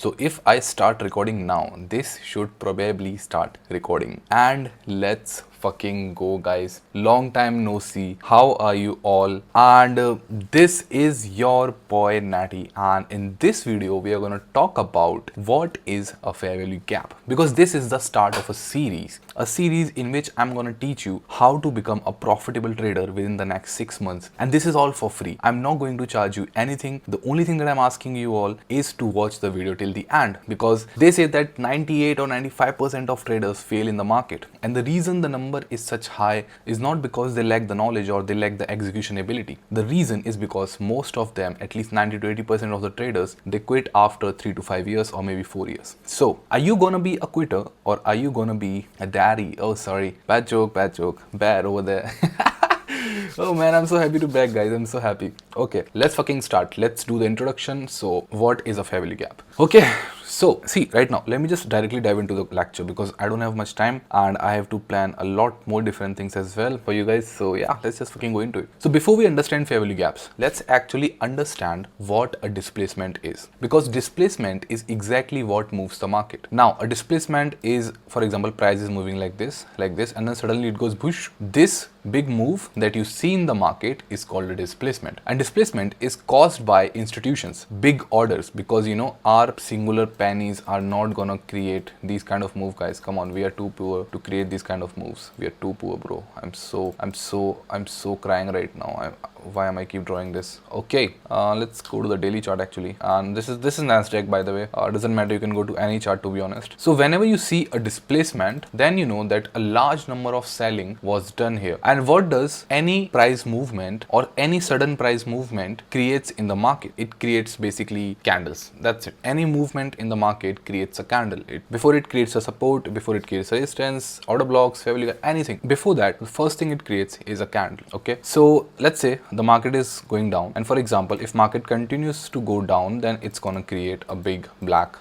So if I start recording now, this should probably start recording. And let's fucking go, guys. Long time no see. How are you all? And this is your boy Natty, and in this video we are going to talk about what is a fair value gap, because this is the start of a series in which I'm going to teach you how to become a profitable trader within the next 6 months, and this is all for free. I'm not going to charge you anything. The only thing that I'm asking you all is to watch the video till the end, because they say that 98 or 95% of traders fail in the market, and the reason the number is such high is not because they lack the knowledge or they lack the execution ability. The reason is because most of them, at least 90 to 80% of the traders, they quit after 3 to 5 years or maybe 4 years. So are you gonna be a quitter or are you gonna be a daddy? Oh sorry, bad joke, bad over there. Oh man, I'm so happy to be back, guys. I'm so happy. Okay, let's fucking start. Let's do the introduction. So what is a fair value gap? Okay, so see, right now let me just directly dive into the lecture, because I don't have much time and I have to plan a lot more different things as well for you guys. So yeah, let's just fucking go into it. So before we understand fair value gaps, let's actually understand what a displacement is, because displacement is exactly what moves the market. Now a displacement is, for example, price is moving like this, and then suddenly it goes push. This big move that you see in the market is called a displacement, and displacement is caused by institutions, big orders, because you know our singular pennies are not gonna create these kind of move, guys. Come on, we are too poor to create these kind of moves. We are too poor, bro. I'm so crying right now. Why am I keep drawing this? Okay, let's go to the daily chart actually, and this is Nasdaq, by the way. Doesn't matter, you can go to any chart, to be honest. So whenever you see a displacement, then you know that a large number of selling was done here. And what does any price movement or any sudden price movement creates in the market? It creates basically candles. That's it. Any movement in the market creates a candle. Before it creates a support, before it creates a resistance, order blocks, fair value, anything. Before that, the first thing it creates is a candle. Okay, so let's say the market is going down, and for example, if market continues to go down, then it's gonna create a big black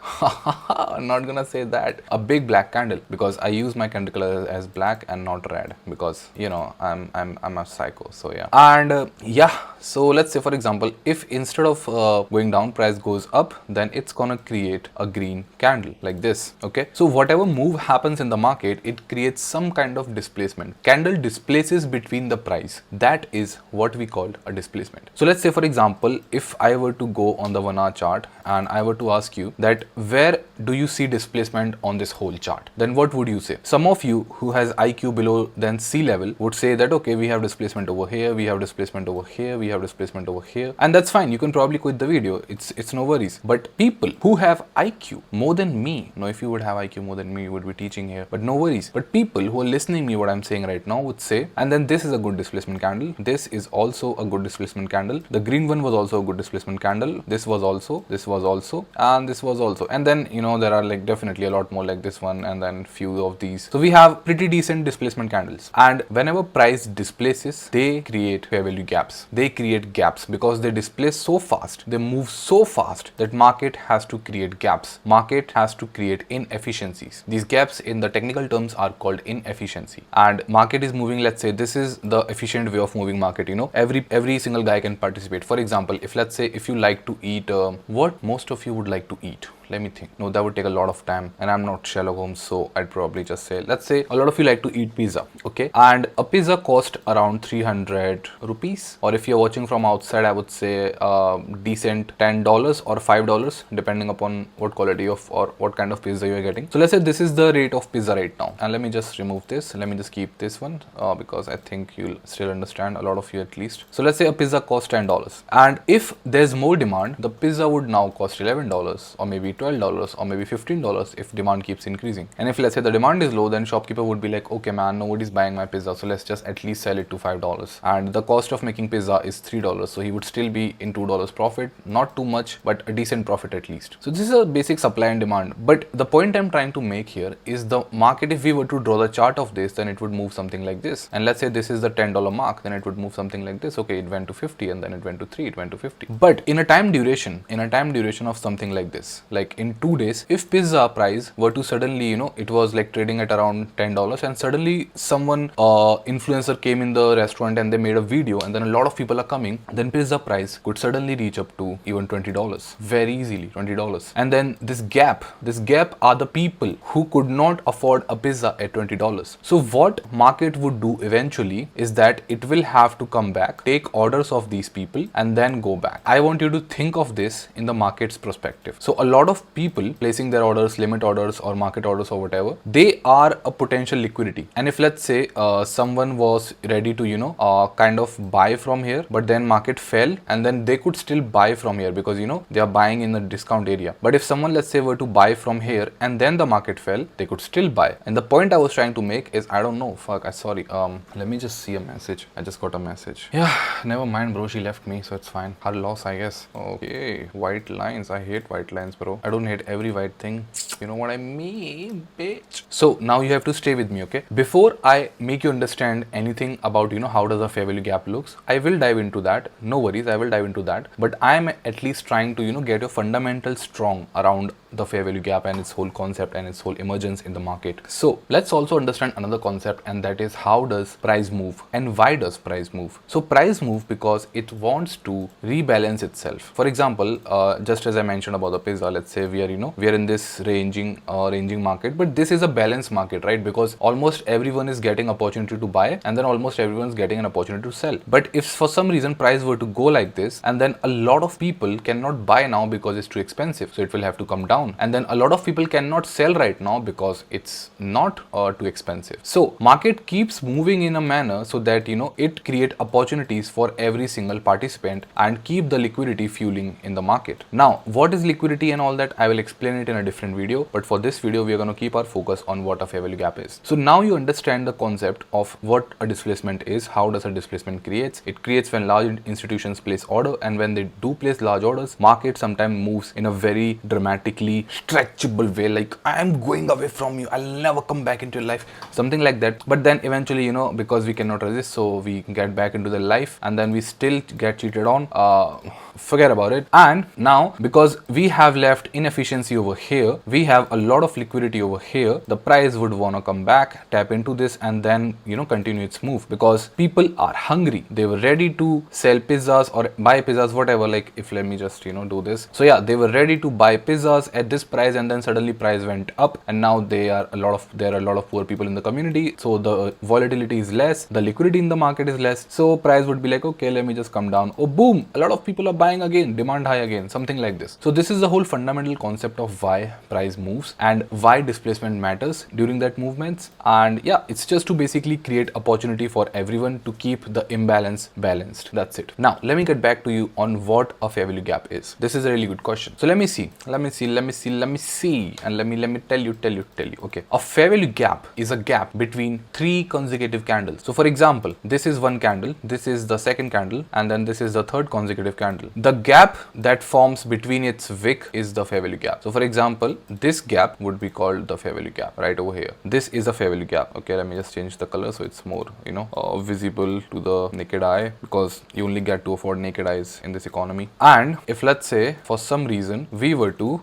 I'm not gonna say that, a big black candle, because I use my candle color as black and not red, because you know I'm a psycho. So yeah, and yeah, so let's say, for example, if instead of going down, price goes up, then it's gonna create a green candle like this. Okay, so whatever move happens in the market, it creates some kind of displacement. Candle displaces between the price. That is what we call a displacement. So let's say, for example, if I were to go on the 1 hour chart and I were to ask you that where do you see displacement on this whole chart, then what would you say? Some of you who has IQ below than C level would say that okay, we have displacement over here, we have displacement over here, we have displacement over here, and that's fine. You can probably quit the video. It's no worries. But people who have IQ more than me, now if you would have IQ more than me, you would be teaching here, but no worries. But people who are listening me what I'm saying right now would say, and then this is a good displacement candle, this is also a good displacement candle, the green one was also a good displacement candle, this was also, and this was also, and then you know there are like definitely a lot more like this one, and then few of these. So we have pretty decent displacement candles, and whenever price displaces, they create fair value gaps. They create gaps because they displace so fast, they move so fast that market has to create gaps. Market has to create inefficiencies. These gaps in the technical terms are called inefficiency, and market is moving, let's say this is the efficient way of moving market. You know, every single guy can participate. For example, if let's say if you like to eat, what most of you would like to eat? Let me think. No, that would take a lot of time, and I'm not Sherlock Holmes, so I'd probably just say, let's say a lot of you like to eat pizza, okay? And a pizza cost around 300 rupees, or if you're watching from outside, I would say decent $10 or $5, depending upon what quality of or what kind of pizza you're getting. So let's say this is the rate of pizza right now, and let me just remove this. Let me just keep this one because I think you'll still understand, a lot of you at least. So let's say a pizza costs $10, and if there's more demand, the pizza would now cost $11 or maybe $12 or maybe $15 if demand keeps increasing. And if let's say the demand is low, then shopkeeper would be like, okay man, nobody's buying my pizza, so let's just at least sell it to $5. And the cost of making pizza is $3, so he would still be in $2 profit. Not too much, but a decent profit at least. So this is a basic supply and demand. But the point I'm trying to make here is the market, if we were to draw the chart of this, then it would move something like this. And let's say this is the $10 mark, then it would move something like this. Okay, it went to 50, and then it went to 3, it went to 50. But in a time duration of something like this, like like in 2 days, if pizza price were to suddenly, it was like trading at around $10, and suddenly someone influencer came in the restaurant and they made a video, and then a lot of people are coming, then pizza price could suddenly reach up to even $20, very easily $20. And then this gap are the people who could not afford a pizza at $20. So what market would do eventually is that it will have to come back, take orders of these people, and then go back. I want you to think of this in the market's perspective. So a lot of people placing their orders, limit orders or market orders or whatever, they are a potential liquidity. And if let's say someone was ready to kind of buy from here, but then market fell, and then they could still buy from here because they are buying in the discount area. But if someone, let's say, were to buy from here and then the market fell, they could still buy. And the point I was trying to make is, I don't know, sorry, let me just see a message. I just got a message. Yeah, never mind, bro, she left me, so it's fine. Her loss, I guess. Okay, white lines. I hate white lines, bro. I don't hate every white thing. You know what I mean, bitch? So now you have to stay with me, okay? Before I make you understand anything about, how does a fair value gap looks, I will dive into that. No worries, I will dive into that. But I'm at least trying to, get your fundamentals strong around the fair value gap and its whole concept and its whole emergence in the market. So let's also understand another concept, and that is, how does price move and why does price move? So price move because it wants to rebalance itself. For example, just as I mentioned about the pizza, let's say we are in this ranging market, but this is a balanced market, right? Because almost everyone is getting opportunity to buy, and then almost everyone is getting an opportunity to sell. But if for some reason price were to go like this, and then a lot of people cannot buy now because it's too expensive, so it will have to come down. And then a lot of people cannot sell right now because it's not too expensive. So market keeps moving in a manner so that it create opportunities for every single participant and keep the liquidity fueling in the market. Now what is liquidity and all that, I will explain it in a different video, but for this video we are going to keep our focus on what a fair value gap is. So now you understand the concept of what a displacement is. How does a displacement creates? It creates when large institutions place order, and when they do place large orders, market sometimes moves in a very dramatically stretchable way, like, I am going away from you, I'll never come back into your life, something like that. But then eventually, because we cannot resist, so we get back into the life, and then we still get cheated on. Forget about it. And now, because we have left inefficiency over here, we have a lot of liquidity over here, the price would want to come back, tap into this, and then continue its move, because people are hungry. They were ready to sell pizzas or buy pizzas, whatever. Like, if let me just do this. So yeah, they were ready to buy pizzas at this price, and then suddenly price went up, and now there are a lot of poor people in the community, so the volatility is less, the liquidity in the market is less, so price would be like, okay, let me just come down. Oh boom, a lot of people are buying again, demand high again, something like this. So this is the whole fundamental concept of why price moves and why displacement matters during that movements. And yeah, it's just to basically create opportunity for everyone to keep the imbalance balanced. That's it. Now let me get back to you on what a fair value gap is. This is a really good question. So let me see, and let me tell you. Okay, a fair value gap is a gap between 3 consecutive candles. So for example, this is one candle, this is the second candle, and then this is the third consecutive candle. The gap that forms between its wick is the fair value gap. So for example, this gap would be called the fair value gap right over here. This is a fair value gap. Okay, let me just change the color so it's more visible to the naked eye, because you only get to afford naked eyes in this economy. And if let's say for some reason we were to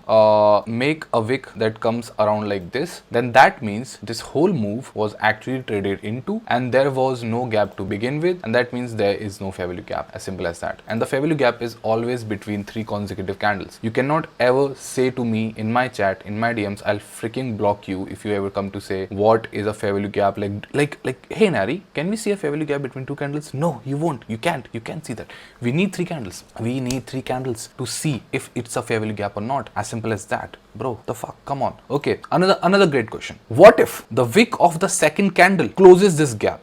make a wick that comes around like this, then that means this whole move was actually traded into, and there was no gap to begin with, and that means there is no fair value gap. As simple as that. And the fair value gap is always between 3 consecutive candles. You cannot ever say to me in my chat, in my DMs, I'll freaking block you if you ever come to say what is a fair value gap, like hey Natty, can we see a fair value gap between 2 candles? No, you won't. You can't see that. We need 3 candles. We need 3 candles to see if it's a fair value gap or not. As simple as that. Bro, the fuck, come on. Okay, another great question. What if the wick of the second candle closes this gap?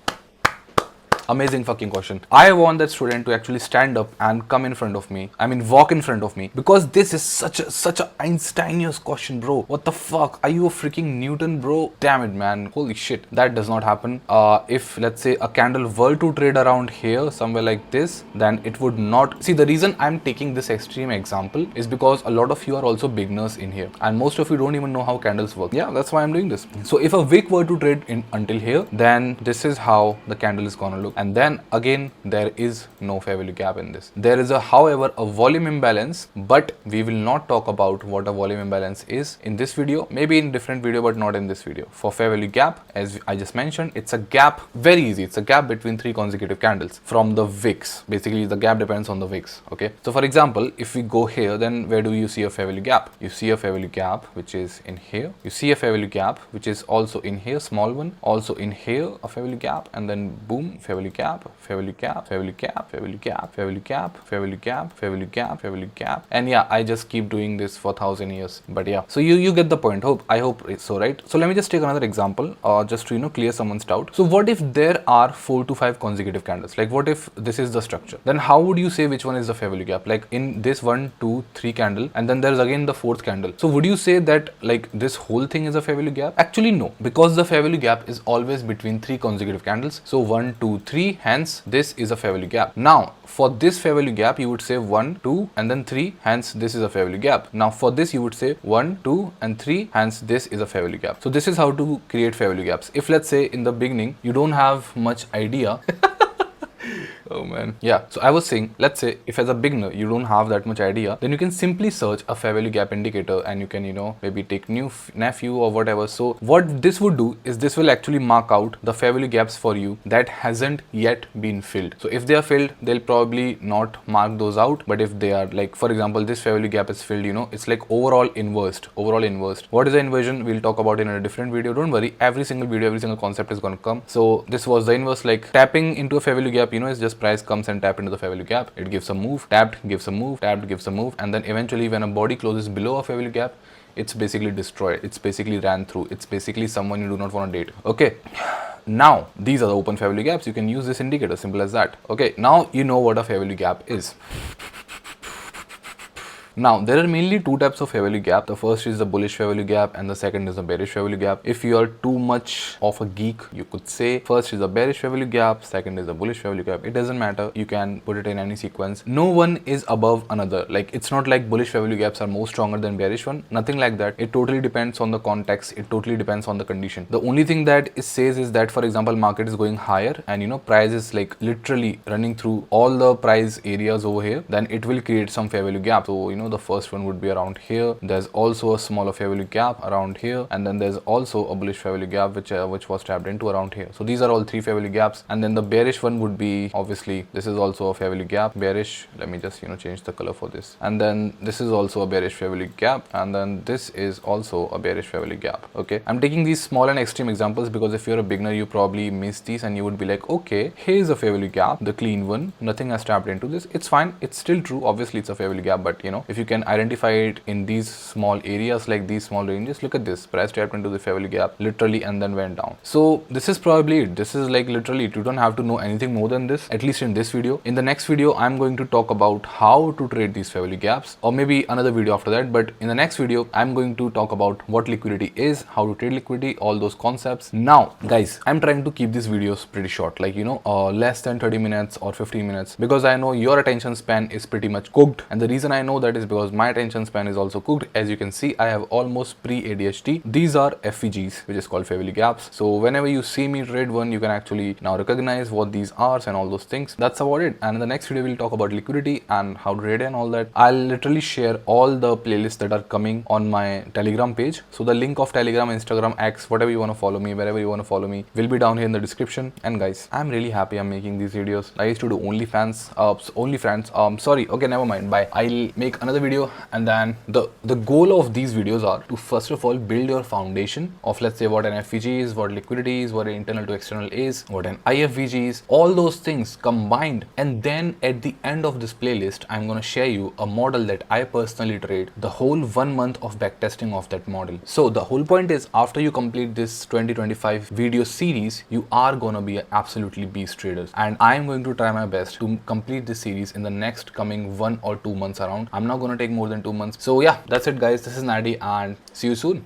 Amazing fucking question. I want that student to actually stand up and come in front of me. I mean, walk in front of me, because this is such a Einsteinian question, bro. What the fuck? Are you a freaking Newton, bro? Damn it, man. Holy shit. That does not happen. If let's say a candle were to trade around here, somewhere like this, then it would not. See, the reason I'm taking this extreme example is because a lot of you are also beginners in here, and most of you don't even know how candles work. Yeah, that's why I'm doing this. So if a wick were to trade in until here, then this is how the candle is gonna look. and then again there is no fair value gap in this. There is however a volume imbalance, but we will not talk about what a volume imbalance is in this video, maybe in different video but not in this video. For fair value gap, as I just mentioned, it's a gap, very easy, it's a gap between 3 consecutive candles from the wicks. Basically the gap depends on the wicks. Okay, so for example, if we go here, then where do you see a fair value gap? You see a fair value gap which is in here, you see a fair value gap which is also in here, small one, also in here a fair value gap, and then boom, fair value gap, fair value gap, fair value gap, fair value gap, fair value gap, fair value gap, fair value gap, fair value gap, and yeah, I just keep doing this for 1,000 years. But yeah, so you get the point. I hope so, right? So let me just take another example, just to clear someone's doubt. So what if there are 4 to 5 consecutive candles? Like what if this is the structure? Then how would you say which one is the fair value gap? Like in this 1, 2, 3 candle, and then there's again the 4th candle. So would you say that like this whole thing is a fair value gap? Actually no, because the fair value gap is always between 3 consecutive candles. So 1, 2, 3, hence this is a fair value gap. Now for this fair value gap, you would say 1, 2, and then 3, hence this is a fair value gap. Now for this you would say 1, 2, and 3, hence this is a fair value gap. So this is how to create fair value gaps. If let's say in the beginning you don't have much idea oh man, yeah, so I was saying, let's say if as a beginner you don't have that much idea, then you can simply search a fair value gap indicator and you can maybe take nephew or whatever. So what this would do is this will actually mark out the fair value gaps for you that hasn't yet been filled. So if they are filled, they'll probably not mark those out, but if they are, like for example, this fair value gap is filled, it's like overall inversed. What is the inversion? We'll talk about in a different video. Don't worry, every single video, every single concept is going to come. So this was the inverse, like tapping into a fair value gap, is just price comes and tap into the fair value gap, it gives a move, tapped, gives a move, tapped, gives a move, and then eventually when a body closes below a fair value gap, it's basically destroyed, it's basically ran through, it's basically someone you do not want to date. Okay, now these are the open fair value gaps. You can use this indicator, simple as that. Okay, now you know what a fair value gap is. Now, there are mainly 2 types of fair value gap. The first is the bullish fair value gap and the second is the bearish fair value gap. If you are too much of a geek, you could say first is the bearish fair value gap, second is the bullish fair value gap. It doesn't matter. You can put it in any sequence. No one is above another. Like it's not like bullish fair value gaps are more stronger than bearish one. Nothing like that. It totally depends on the context. It totally depends on the condition. The only thing that it says is that, for example, market is going higher and price is like literally running through all the price areas over here, then it will create some fair value gap. So, the first one would be around here. There's also a smaller fair value gap around here, and then there's also a bullish fair value gap which was tapped into around here. So these are all 3 fair value gaps, and then the bearish one would be, obviously this is also a fair value gap, bearish. Let me just change the color for this, and then this is also a bearish fair value gap, and then this is also a bearish fair value gap. Okay, I'm taking these small and extreme examples because if you're a beginner, you probably miss these and you would be like, okay, here's a fair value gap, the clean one, nothing has tapped into this. It's fine, it's still true, obviously it's a fair value gap, but if you can identify it in these small areas, like these small ranges, look at this, price tapped into the fair value gap literally and then went down. So this is probably it. This is like literally, you don't have to know anything more than this, at least in this video. In the next video, I'm going to talk about how to trade these fair value gaps, or maybe another video after that. But in the next video, I'm going to talk about what liquidity is, how to trade liquidity, all those concepts. Now guys, I'm trying to keep these videos pretty short, like less than 30 minutes or 15 minutes, because I know your attention span is pretty much cooked, and the reason I know that is because my attention span is also cooked. As you can see, I have almost pre-ADHD. These are FVGs, which is called fair value gaps. So whenever you see me trade one, you can actually now recognize what these are and all those things. That's about it. And in the next video, we'll talk about liquidity and how to trade and all that. I'll literally share all the playlists that are coming on my Telegram page. So the link of Telegram, Instagram, X, whatever you want to follow me, wherever you want to follow me, will be down here in the description. And guys, I'm really happy I'm making these videos. I used to do OnlyFans. Sorry, okay, never mind. Bye. I'll make another video, and then the goal of these videos are to first of all build your foundation of, let's say, what an FVG is, what liquidity is, what an internal to external is, what an IFVG is, all those things combined. And then at the end of this playlist, I'm going to share you a model that I personally trade, the whole 1 month of backtesting of that model. So the whole point is, after you complete this 2025 video series, you are going to be absolutely beast traders, and I'm going to try my best to complete this series in the next coming 1 or 2 months around. I'm not going to take more than 2 months. So yeah, that's it guys. This is Natty and see you soon.